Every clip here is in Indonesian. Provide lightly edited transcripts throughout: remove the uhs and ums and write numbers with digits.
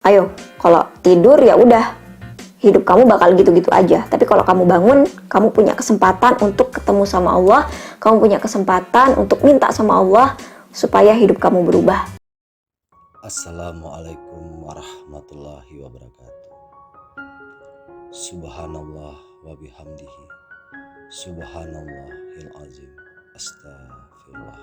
Ayo, kalau tidur ya udah, hidup kamu bakal gitu-gitu aja. Tapi kalau kamu bangun, kamu punya kesempatan untuk ketemu sama Allah, kamu punya kesempatan untuk minta sama Allah supaya hidup kamu berubah. Assalamualaikum warahmatullahi wabarakatuh. Subhanallah wa bihamdihi. Subhanallahil azim. Astagfirullah.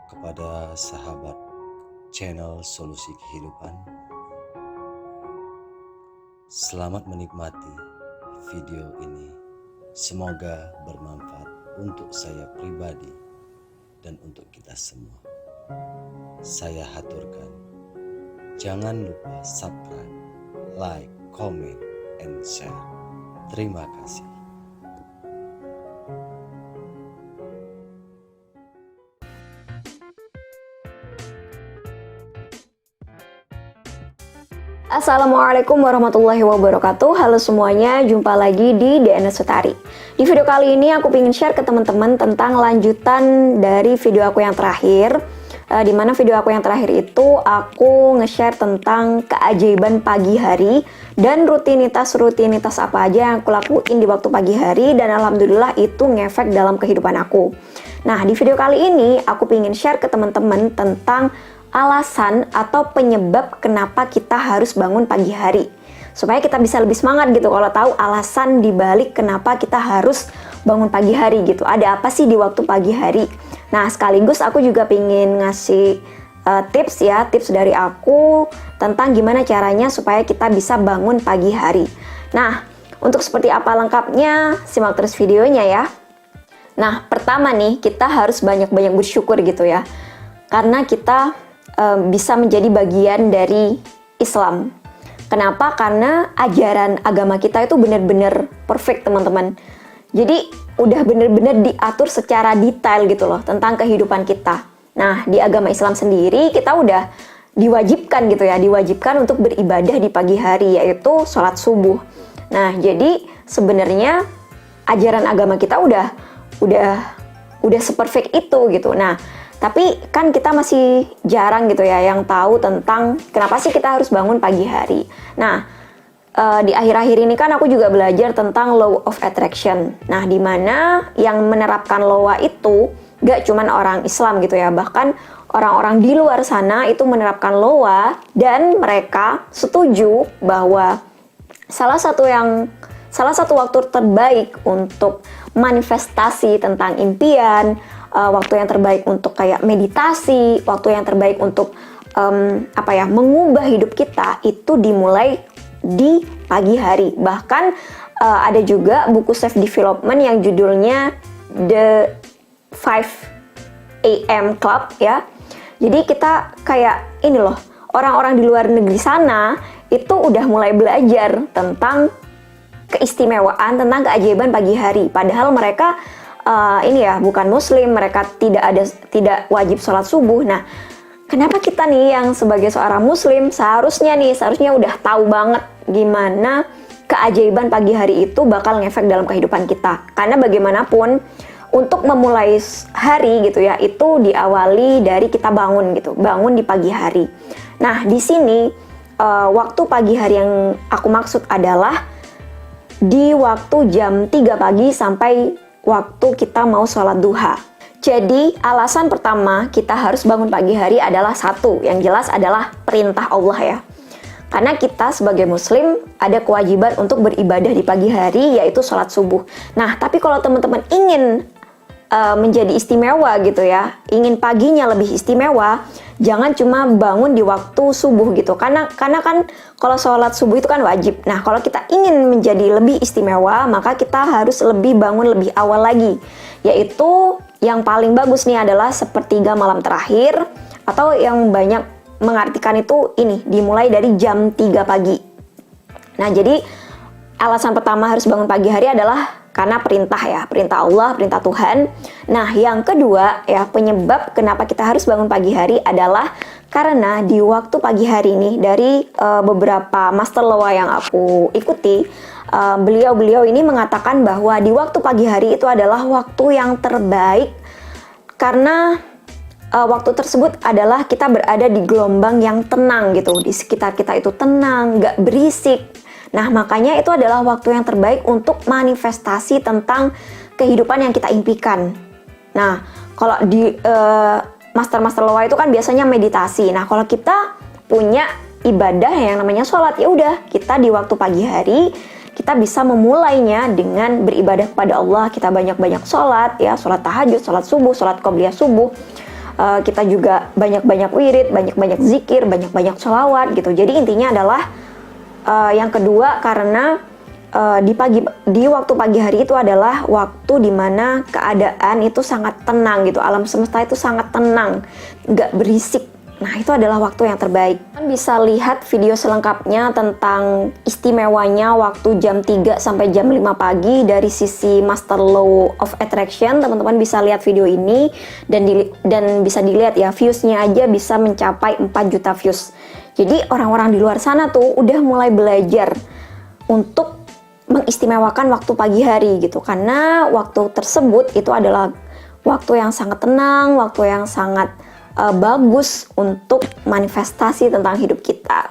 Kepada sahabat channel Solusi Kehidupan, selamat menikmati video ini. Semoga bermanfaat untuk saya pribadi dan untuk kita semua. Saya haturkan, jangan lupa subscribe, like, comment, and share. Terima kasih. Assalamualaikum warahmatullahi wabarakatuh. Halo semuanya, jumpa lagi di DNS Sutari. Di video kali ini aku ingin share ke teman-teman tentang lanjutan dari video aku yang terakhir. Di mana video aku yang terakhir itu aku nge-share tentang keajaiban pagi hari dan rutinitas apa aja yang aku lakuin di waktu pagi hari, dan alhamdulillah itu ngefek dalam kehidupan aku. Nah, di video kali ini aku ingin share ke teman-teman tentang alasan atau penyebab kenapa kita harus bangun pagi hari, supaya kita bisa lebih semangat gitu kalau tahu alasan dibalik kenapa kita harus bangun pagi hari gitu. Ada apa sih di waktu pagi hari? Nah, sekaligus aku juga pengen ngasih tips dari aku tentang gimana caranya supaya kita bisa bangun pagi hari. Nah, untuk seperti apa lengkapnya, simak terus videonya ya. Nah, pertama nih, kita harus banyak-banyak bersyukur gitu ya, karena kita bisa menjadi bagian dari Islam. Kenapa? Karena ajaran agama kita itu benar-benar perfect, teman-teman. Jadi udah benar-benar diatur secara detail gitu loh tentang kehidupan kita. Nah, di agama Islam sendiri kita udah diwajibkan gitu ya, diwajibkan untuk beribadah di pagi hari, yaitu sholat subuh. Nah, jadi sebenarnya ajaran agama kita udah seperfect itu gitu. Nah, tapi kan kita masih jarang gitu ya yang tahu tentang kenapa sih kita harus bangun pagi hari. Nah, di akhir-akhir ini kan aku juga belajar tentang law of attraction. Nah, di mana yang menerapkan law itu gak cuman orang Islam gitu ya, bahkan orang-orang di luar sana itu menerapkan law dan mereka setuju bahwa salah satu waktu terbaik untuk manifestasi tentang impian, waktu yang terbaik untuk kayak meditasi, waktu yang terbaik untuk mengubah hidup kita itu dimulai di pagi hari. Bahkan ada juga buku self development yang judulnya The 5 AM Club ya. Jadi kita kayak ini loh, orang-orang di luar negeri sana itu udah mulai belajar tentang keistimewaan, tentang keajaiban pagi hari. Padahal mereka bukan muslim, mereka tidak wajib sholat subuh. Nah, kenapa kita nih yang sebagai seorang muslim seharusnya udah tahu banget gimana keajaiban pagi hari itu bakal ngefek dalam kehidupan kita. Karena bagaimanapun untuk memulai hari gitu ya, itu diawali dari kita bangun gitu, bangun di pagi hari. Nah, di sini waktu pagi hari yang aku maksud adalah di waktu jam 3 pagi sampai waktu kita mau sholat duha. Jadi alasan pertama kita harus bangun pagi hari adalah satu, yang jelas adalah perintah Allah ya. Karena kita sebagai muslim ada kewajiban untuk beribadah di pagi hari, yaitu sholat subuh. Nah, tapi kalau teman-teman ingin menjadi istimewa gitu ya, ingin paginya lebih istimewa, jangan cuma bangun di waktu subuh gitu, karena kan kalau sholat subuh itu kan wajib. Nah, kalau kita ingin menjadi lebih istimewa, maka kita harus bangun lebih awal lagi, yaitu yang paling bagus nih adalah sepertiga malam terakhir, atau yang banyak mengartikan itu ini dimulai dari jam 3 pagi. Nah, jadi alasan pertama harus bangun pagi hari adalah karena perintah ya, perintah Allah, perintah Tuhan. Nah, yang kedua ya, penyebab kenapa kita harus bangun pagi hari adalah karena di waktu pagi hari ini, dari beberapa master law yang aku ikuti, beliau ini mengatakan bahwa di waktu pagi hari itu adalah waktu yang terbaik karena waktu tersebut adalah kita berada di gelombang yang tenang gitu, di sekitar kita itu tenang, nggak berisik. Nah, makanya itu adalah waktu yang terbaik untuk manifestasi tentang kehidupan yang kita impikan. Nah, kalau di master-master loa itu kan biasanya meditasi. Nah, kalau kita punya ibadah yang namanya sholat, ya udah, kita di waktu pagi hari kita bisa memulainya dengan beribadah kepada Allah. Kita banyak-banyak sholat, ya, sholat tahajud, sholat subuh, sholat qobliyah subuh. Kita juga banyak-banyak wirid, banyak-banyak zikir, banyak-banyak sholawat gitu. Jadi intinya adalah yang kedua, karena di waktu pagi hari itu adalah waktu dimana keadaan itu sangat tenang gitu. Alam semesta itu sangat tenang, nggak berisik. Nah, itu adalah waktu yang terbaik. Kalian bisa lihat video selengkapnya tentang istimewanya waktu jam 3 sampai jam 5 pagi dari sisi Master Law of Attraction. Teman-teman bisa lihat video ini dan bisa dilihat ya, viewsnya aja bisa mencapai 4 juta views. Jadi orang-orang di luar sana tuh udah mulai belajar untuk mengistimewakan waktu pagi hari gitu. Karena waktu tersebut itu adalah waktu yang sangat tenang, waktu yang sangat bagus untuk manifestasi tentang hidup kita.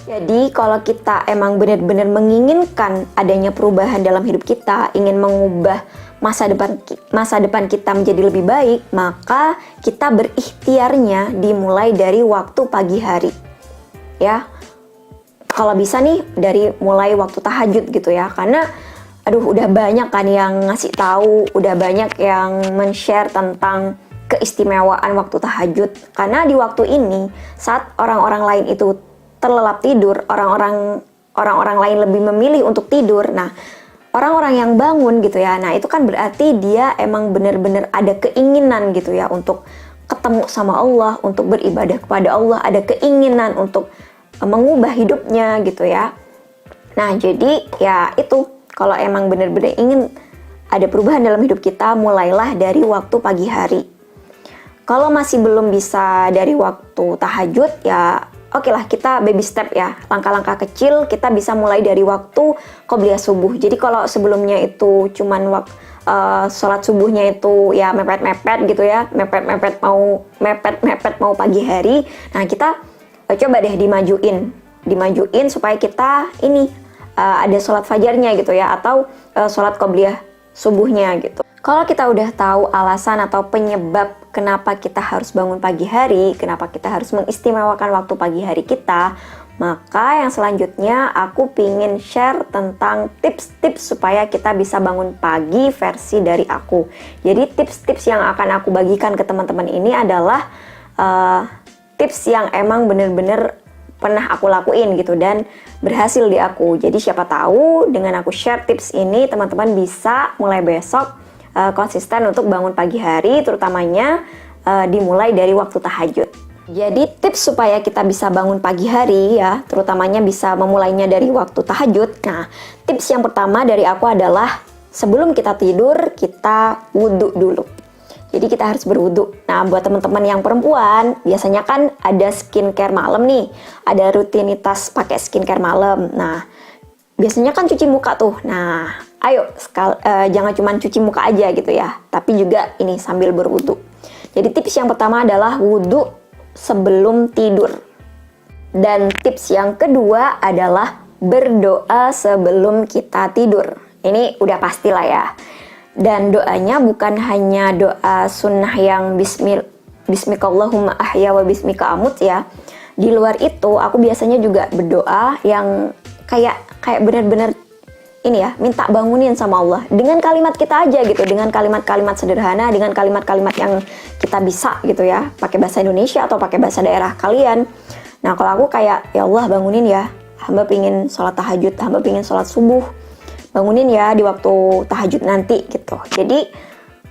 Jadi kalau kita emang benar-benar menginginkan adanya perubahan dalam hidup kita, ingin mengubah masa depan kita menjadi lebih baik, maka kita berikhtiarnya dimulai dari waktu pagi hari. Ya. Kalau bisa nih dari mulai waktu tahajud gitu ya. Karena udah banyak kan yang ngasih tahu, udah banyak yang men-share tentang keistimewaan waktu tahajud. Karena di waktu ini saat orang-orang lain itu terlelap tidur, orang-orang lain lebih memilih untuk tidur. Nah, orang-orang yang bangun gitu ya. Nah, itu kan berarti dia emang benar-benar ada keinginan gitu ya untuk ketemu sama Allah, untuk beribadah kepada Allah, ada keinginan untuk mengubah hidupnya gitu ya. Nah, jadi ya itu, kalau emang benar-benar ingin ada perubahan dalam hidup kita, mulailah dari waktu pagi hari. Kalau masih belum bisa dari waktu tahajud, ya oke lah, kita baby step ya, langkah-langkah kecil. Kita bisa mulai dari waktu qobliyah subuh. Jadi kalau sebelumnya itu cuman sholat subuhnya itu ya mepet-mepet gitu ya, mepet-mepet mau pagi hari. Nah, kita coba deh dimajuin supaya kita ini ada sholat fajarnya gitu ya, atau sholat qobliyah subuhnya gitu. Kalau kita udah tahu alasan atau penyebab kenapa kita harus bangun pagi hari, kenapa kita harus mengistimewakan waktu pagi hari kita, maka yang selanjutnya aku pingin share tentang tips-tips supaya kita bisa bangun pagi versi dari aku. Jadi tips-tips yang akan aku bagikan ke teman-teman ini adalah tips yang emang bener-bener pernah aku lakuin gitu dan berhasil di aku. Jadi siapa tahu dengan aku share tips ini, teman-teman bisa mulai besok konsisten untuk bangun pagi hari, terutamanya dimulai dari waktu tahajud. Jadi tips supaya kita bisa bangun pagi hari ya, terutamanya bisa memulainya dari waktu tahajud. Nah, tips yang pertama dari aku adalah sebelum kita tidur, kita wudhu dulu. Jadi kita harus berwudhu. Nah, buat teman-teman yang perempuan, biasanya kan ada skincare malam nih, ada rutinitas pakai skincare malam. Nah, biasanya kan cuci muka tuh. Nah, ayo jangan cuma cuci muka aja gitu ya, tapi juga ini sambil berwudhu. Jadi tips yang pertama adalah wudhu sebelum tidur. Dan tips yang kedua adalah berdoa sebelum kita tidur. Ini udah pastilah ya. Dan doanya bukan hanya doa sunnah yang bismikallahumma ahya wa bismika amut ya. Di luar itu aku biasanya juga berdoa yang kayak benar-benar ini ya, minta bangunin sama Allah dengan kalimat kita aja gitu, dengan kalimat-kalimat sederhana, dengan kalimat-kalimat yang kita bisa gitu ya, pakai bahasa Indonesia atau pakai bahasa daerah kalian. Nah, kalau aku kayak, ya Allah bangunin ya, hamba pingin sholat tahajud, hamba pingin sholat subuh, bangunin ya di waktu tahajud nanti gitu. Jadi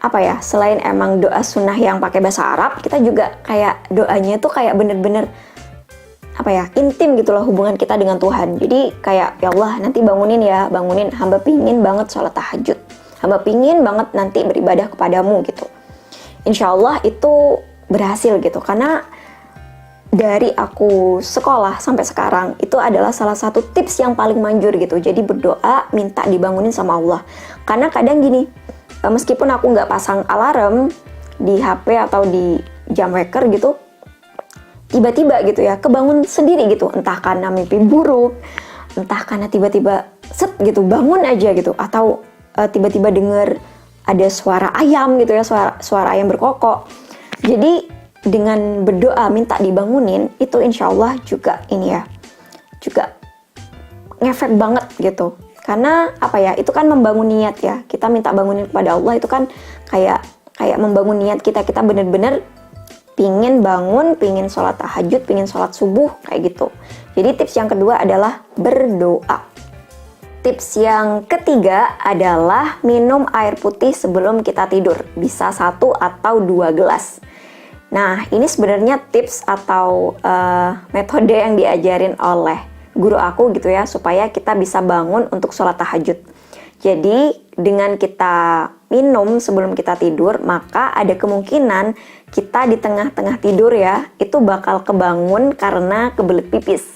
apa ya, selain emang doa sunnah yang pakai bahasa Arab, kita juga kayak doanya tuh kayak bener-bener apa ya, intim gitu loh hubungan kita dengan Tuhan. Jadi kayak, ya Allah nanti bangunin ya, bangunin, hamba pingin banget sholat tahajud, hamba pingin banget nanti beribadah kepadamu gitu. Insya Allah itu berhasil gitu, karena dari aku sekolah sampai sekarang itu adalah salah satu tips yang paling manjur gitu. Jadi berdoa minta dibangunin sama Allah. Karena kadang gini, meskipun aku nggak pasang alarm di HP atau di jam waker gitu, tiba-tiba gitu ya kebangun sendiri gitu, entah karena mimpi buruk, entah karena tiba-tiba set gitu bangun aja gitu, atau tiba-tiba denger ada suara ayam gitu ya, suara ayam berkokok. Jadi dengan berdoa minta dibangunin itu insya Allah juga ini ya, juga ngefek banget gitu. Karena apa ya, itu kan membangun niat ya, kita minta bangunin kepada Allah itu kan kayak membangun niat kita bener-bener pingin bangun, pingin sholat tahajud, pingin sholat subuh kayak gitu. Jadi tips yang kedua adalah berdoa. Tips yang ketiga adalah minum air putih sebelum kita tidur, bisa 1 atau 2 gelas. Nah, ini sebenarnya tips atau metode yang diajarin oleh guru aku gitu ya, supaya kita bisa bangun untuk sholat tahajud. Jadi, dengan kita minum sebelum kita tidur, maka ada kemungkinan kita di tengah-tengah tidur ya, itu bakal kebangun karena kebelet pipis.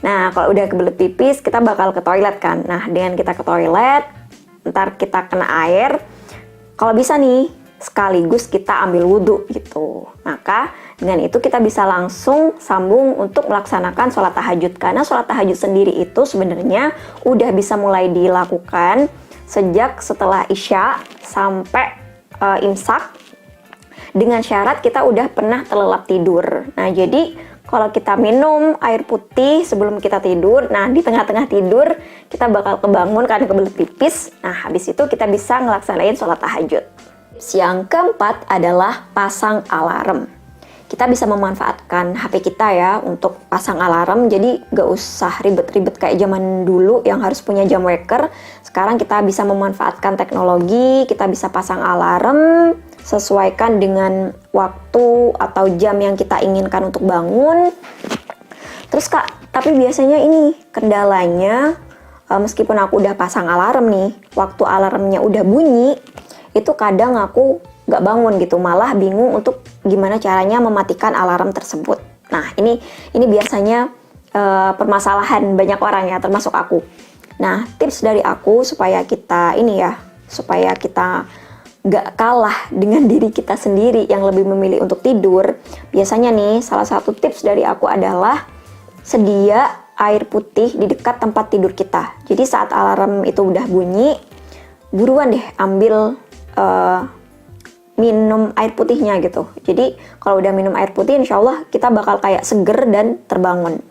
Nah, kalau udah kebelet pipis, kita bakal ke toilet kan. Nah, dengan kita ke toilet, ntar kita kena air, kalau bisa nih, sekaligus kita ambil wudhu gitu. Maka dengan itu kita bisa langsung sambung untuk melaksanakan sholat tahajud. Karena sholat tahajud sendiri itu sebenarnya udah bisa mulai dilakukan sejak setelah Isya sampai imsak, dengan syarat kita udah pernah terlelap tidur. Nah, jadi kalau kita minum air putih sebelum kita tidur, nah di tengah-tengah tidur kita bakal kebangun karena kebelet pipis. Nah, habis itu kita bisa ngelaksanain sholat tahajud. Yang keempat adalah pasang alarm. Kita bisa memanfaatkan HP kita ya untuk pasang alarm, jadi gak usah ribet-ribet kayak zaman dulu yang harus punya jam waker. Sekarang kita bisa memanfaatkan teknologi, kita bisa pasang alarm, sesuaikan dengan waktu atau jam yang kita inginkan untuk bangun. Terus Kak, tapi biasanya ini kendalanya, meskipun aku udah pasang alarm nih, waktu alarmnya udah bunyi, itu kadang aku gak bangun gitu, malah bingung untuk gimana caranya mematikan alarm tersebut. Nah, ini biasanya permasalahan banyak orang ya, termasuk aku. Nah, tips dari aku supaya kita gak kalah dengan diri kita sendiri yang lebih memilih untuk tidur, biasanya nih salah satu tips dari aku adalah sedia air putih di dekat tempat tidur kita. Jadi saat alarm itu udah bunyi, buruan deh ambil minum air putihnya gitu. Jadi kalau udah minum air putih, insya Allah kita bakal kayak seger dan terbangun.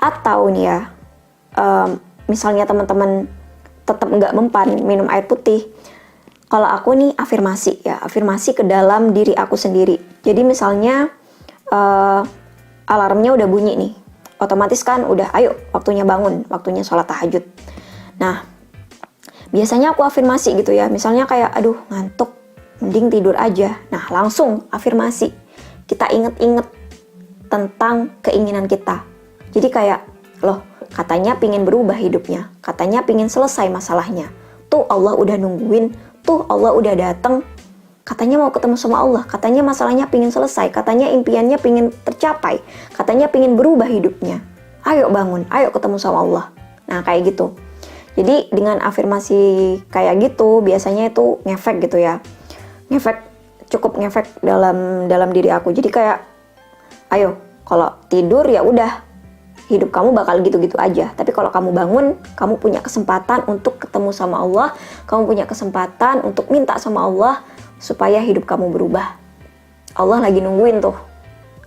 Atau nih ya, misalnya teman-teman tetap nggak mempan minum air putih, kalau aku nih afirmasi ke dalam diri aku sendiri. Jadi misalnya alarmnya udah bunyi nih, otomatis kan udah ayo waktunya bangun, waktunya sholat tahajud. Nah, biasanya aku afirmasi gitu ya, misalnya kayak aduh ngantuk, mending tidur aja. Nah, langsung afirmasi, kita inget-inget tentang keinginan kita. Jadi kayak, loh katanya pingin berubah hidupnya, katanya pingin selesai masalahnya, tuh Allah udah nungguin, tuh Allah udah dateng, katanya mau ketemu sama Allah, katanya masalahnya pingin selesai, katanya impiannya pingin tercapai, katanya pingin berubah hidupnya, ayo bangun, ayo ketemu sama Allah. Nah, kayak gitu. Jadi dengan afirmasi kayak gitu biasanya itu ngefek gitu ya, cukup ngefek dalam diri aku. Jadi kayak ayo kalau tidur ya udah, hidup kamu bakal gitu-gitu aja. Tapi kalau kamu bangun, kamu punya kesempatan untuk ketemu sama Allah, kamu punya kesempatan untuk minta sama Allah supaya hidup kamu berubah. Allah lagi nungguin tuh.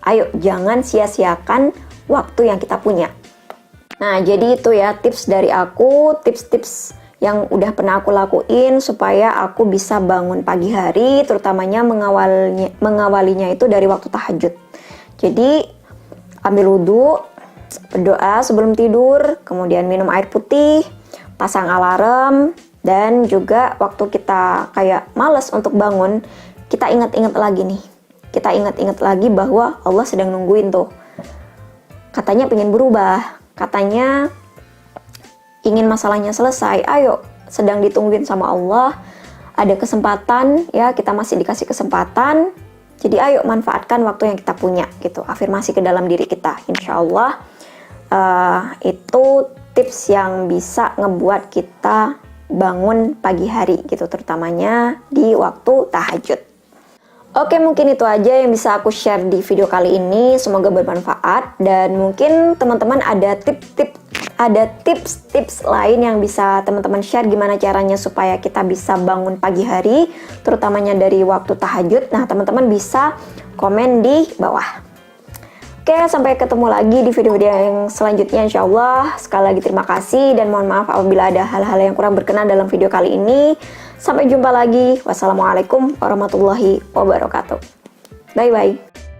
Ayo jangan sia-siakan waktu yang kita punya. Nah, jadi itu ya tips dari aku, tips-tips yang udah pernah aku lakuin supaya aku bisa bangun pagi hari, terutamanya mengawalinya itu dari waktu tahajud. Jadi, ambil wudhu, berdoa sebelum tidur, kemudian minum air putih, pasang alarm, dan juga waktu kita kayak malas untuk bangun, kita ingat-ingat lagi nih. Kita ingat-ingat lagi bahwa Allah sedang nungguin tuh. Katanya pengen berubah, katanya ingin masalahnya selesai, ayo, sedang ditungguin sama Allah, ada kesempatan, ya kita masih dikasih kesempatan, jadi ayo manfaatkan waktu yang kita punya, gitu, afirmasi ke dalam diri kita, insya Allah, itu tips yang bisa ngebuat kita bangun pagi hari, gitu, terutamanya di waktu tahajud. Oke, mungkin itu aja yang bisa aku share di video kali ini. Semoga bermanfaat dan mungkin teman-teman ada tips-tips lain yang bisa teman-teman share gimana caranya supaya kita bisa bangun pagi hari, terutamanya dari waktu tahajud. Nah, teman-teman bisa komen di bawah. Oke, sampai ketemu lagi di video-video yang selanjutnya insya Allah. Sekali lagi terima kasih dan mohon maaf apabila ada hal-hal yang kurang berkenan dalam video kali ini. Sampai jumpa lagi. Wassalamualaikum warahmatullahi wabarakatuh. Bye-bye.